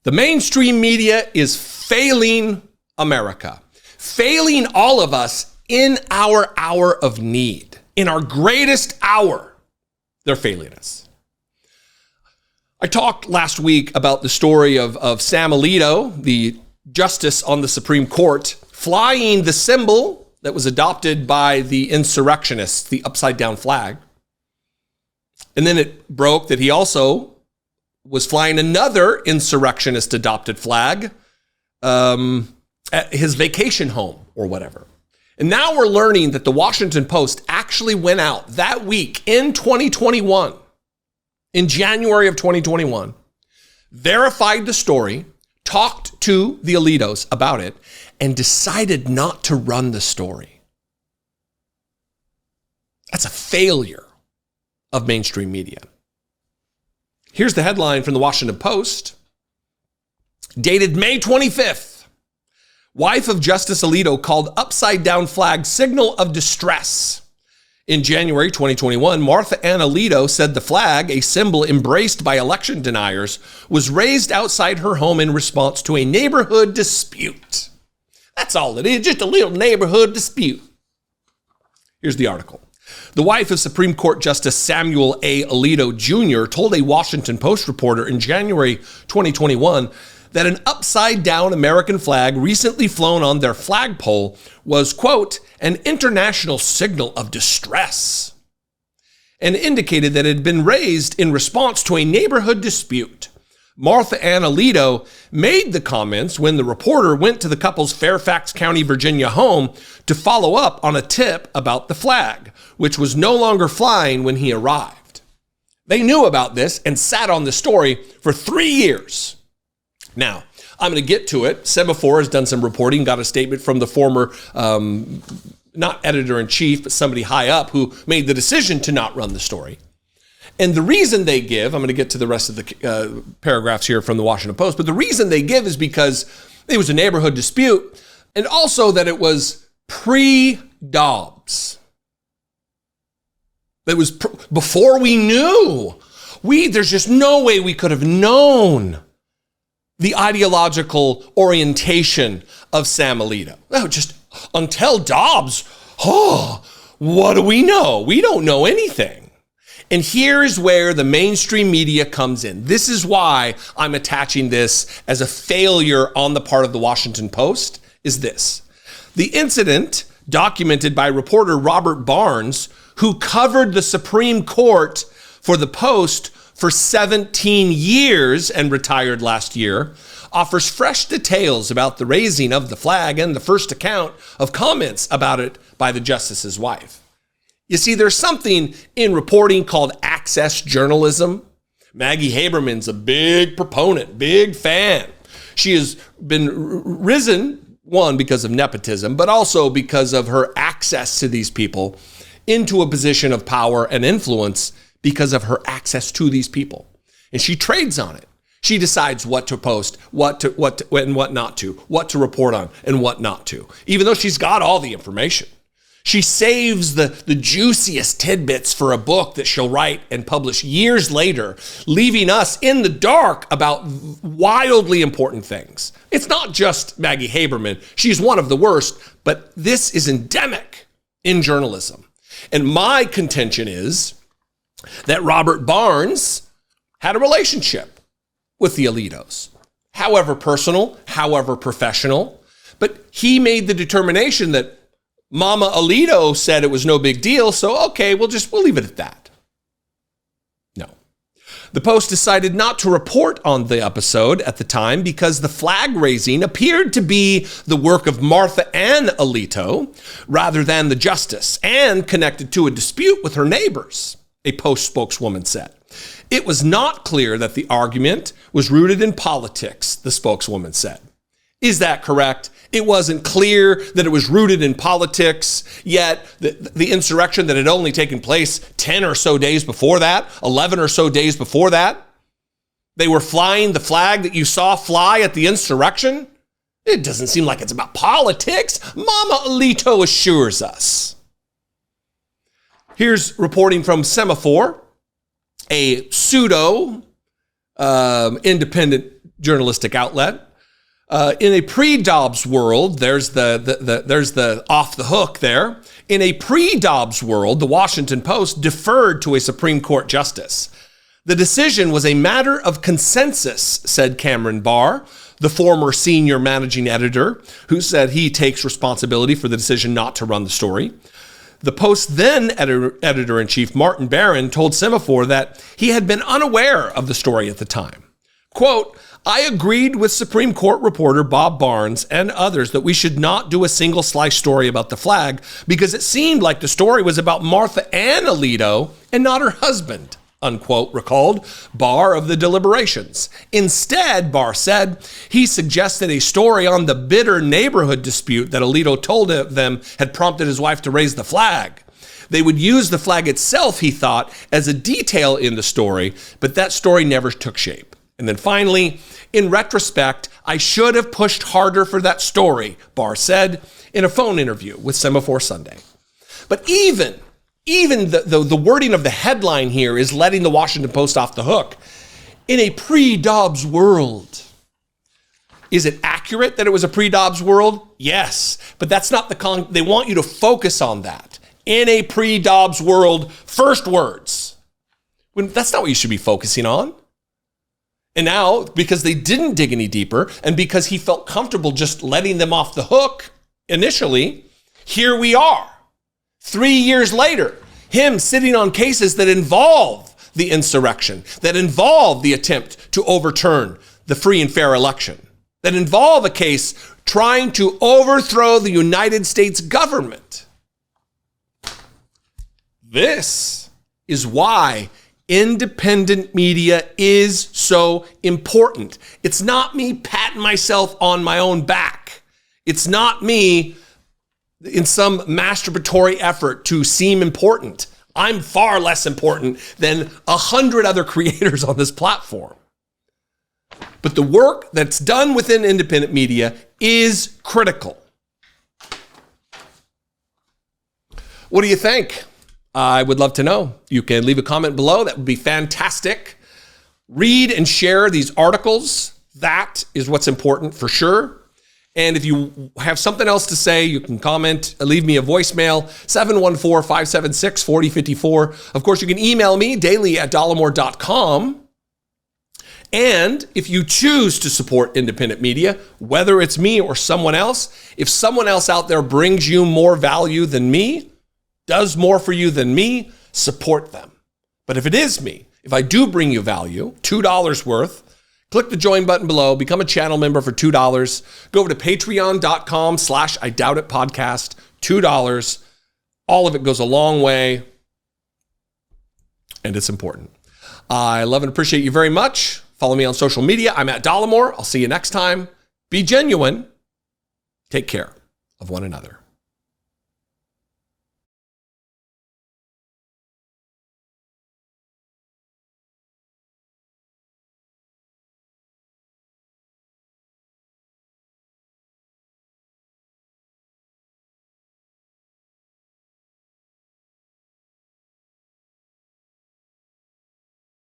The mainstream media is failing America, failing all of us in our hour of need. In our greatest hour, they're failing us. I talked last week about the story of Sam Alito, the justice on the Supreme Court, flying the symbol that was adopted by the insurrectionists, the upside down flag. And then it broke that he also was flying another insurrectionist adopted flag at his vacation home or whatever. And now we're learning that the Washington Post actually went out that week in 2021, in January of 2021, verified the story, talked to the Alitos about it, and decided not to run the story. That's a failure of mainstream media. Here's the headline from the Washington Post, dated May 25th. Wife of Justice Alito called upside down flag signal of distress. In January 2021, Martha Ann Alito said the flag, a symbol embraced by election deniers, was raised outside her home in response to a neighborhood dispute. That's all it is, just a little neighborhood dispute. Here's the article. The wife of Supreme Court Justice Samuel A. Alito Jr. told a Washington Post reporter in January 2021 that an upside-down American flag recently flown on their flagpole was, quote, an international signal of distress, and indicated that it had been raised in response to a neighborhood dispute. Martha Ann Alito made the comments when the reporter went to the couple's Fairfax County, Virginia home to follow up on a tip about the flag, which was no longer flying when he arrived. They knew about this and sat on the story for 3 years. Now, I'm going to get to it. Semaphore has done some reporting, got a statement from the former, not editor-in-chief, but somebody high up who made the decision to not run the story. And the reason they give, I'm going to get to the rest of the paragraphs here from the Washington Post, but the reason they give is because it was a neighborhood dispute and also that it was pre-Dobbs. It was before we knew. There's just no way we could have known the ideological orientation of Sam Alito. No, just until Dobbs, what do we know? We don't know anything. And here's where the mainstream media comes in. This is why I'm attaching this as a failure on the part of the Washington Post, is this. The incident documented by reporter Robert Barnes, who covered the Supreme Court for the Post for 17 years and retired last year, offers fresh details about the raising of the flag and the first account of comments about it by the justice's wife. You see, there's something in reporting called access journalism. Maggie Haberman's a big proponent, big fan. She has been risen, one, because of nepotism, but also because of her access to these people into a position of power and influence because of her access to these people. And she trades on it. She decides what to post, what and what not to, what to report on and what not to, even though she's got all the information. She saves the juiciest tidbits for a book that she'll write and publish years later, leaving us in the dark about wildly important things. It's not just Maggie Haberman. She's one of the worst, but this is endemic in journalism. And my contention is that Robert Barnes had a relationship with the Alitos, however personal, however professional, but he made the determination that Mama Alito said it was no big deal, so okay, we'll leave it at that. No. The Post decided not to report on the episode at the time because the flag raising appeared to be the work of Martha Ann Alito rather than the justice and connected to a dispute with her neighbors, a Post spokeswoman said. It was not clear that the argument was rooted in politics, the spokeswoman said. Is that correct? It wasn't clear that it was rooted in politics, yet the insurrection that had only taken place 10 or so days before that, 11 or so days before that, they were flying the flag that you saw fly at the insurrection. It doesn't seem like it's about politics. Mama Alito assures us. Here's reporting from Semaphore, a pseudo independent journalistic outlet. In a pre-Dobbs world, there's the off the hook there. In a pre-Dobbs world, the Washington Post deferred to a Supreme Court justice. The decision was a matter of consensus, said Cameron Barr, the former senior managing editor, who said he takes responsibility for the decision not to run the story. The Post's then editor-in-chief, Martin Barron, told Semaphore that he had been unaware of the story at the time. Quote, I agreed with Supreme Court reporter Bob Barnes and others that we should not do a single slice story about the flag because it seemed like the story was about Martha Ann Alito and not her husband, unquote, recalled Barr of the deliberations. Instead, Barr said, he suggested a story on the bitter neighborhood dispute that Alito told them had prompted his wife to raise the flag. They would use the flag itself, he thought, as a detail in the story, but that story never took shape. And then finally, in retrospect, I should have pushed harder for that story, Barr said in a phone interview with Semaphore Sunday. But even the wording of the headline here is letting the Washington Post off the hook. In a pre-Dobbs world. Is it accurate that it was a pre-Dobbs world? Yes, but that's not they want you to focus on that. In a pre-Dobbs world, first words. That's not what you should be focusing on. And now, because they didn't dig any deeper, and because he felt comfortable just letting them off the hook initially, here we are. 3 years later, him sitting on cases that involve the insurrection, that involve the attempt to overturn the free and fair election, that involve a case trying to overthrow the United States government. This is why independent media is so important. It's not me patting myself on my own back. It's not me in some masturbatory effort to seem important. I'm far less important than 100 other creators on this platform. But the work that's done within independent media is critical. What do you think? I would love to know. You can leave a comment below. That would be fantastic. Read and share these articles. That is what's important for sure. And if you have something else to say, you can comment, leave me a voicemail, 714-576-4054. Of course, you can email me daily at dollemore.com. And if you choose to support independent media, whether it's me or someone else, if someone else out there brings you more value than me, does more for you than me, support them. But if it is me, if I do bring you value, $2 worth, click the join button below, become a channel member for $2. Go over to patreon.com/IDoubtItPodcast, $2. All of it goes a long way, and it's important. I love and appreciate you very much. Follow me on social media. I'm at Dollemore. I'll see you next time. Be genuine. Take care of one another.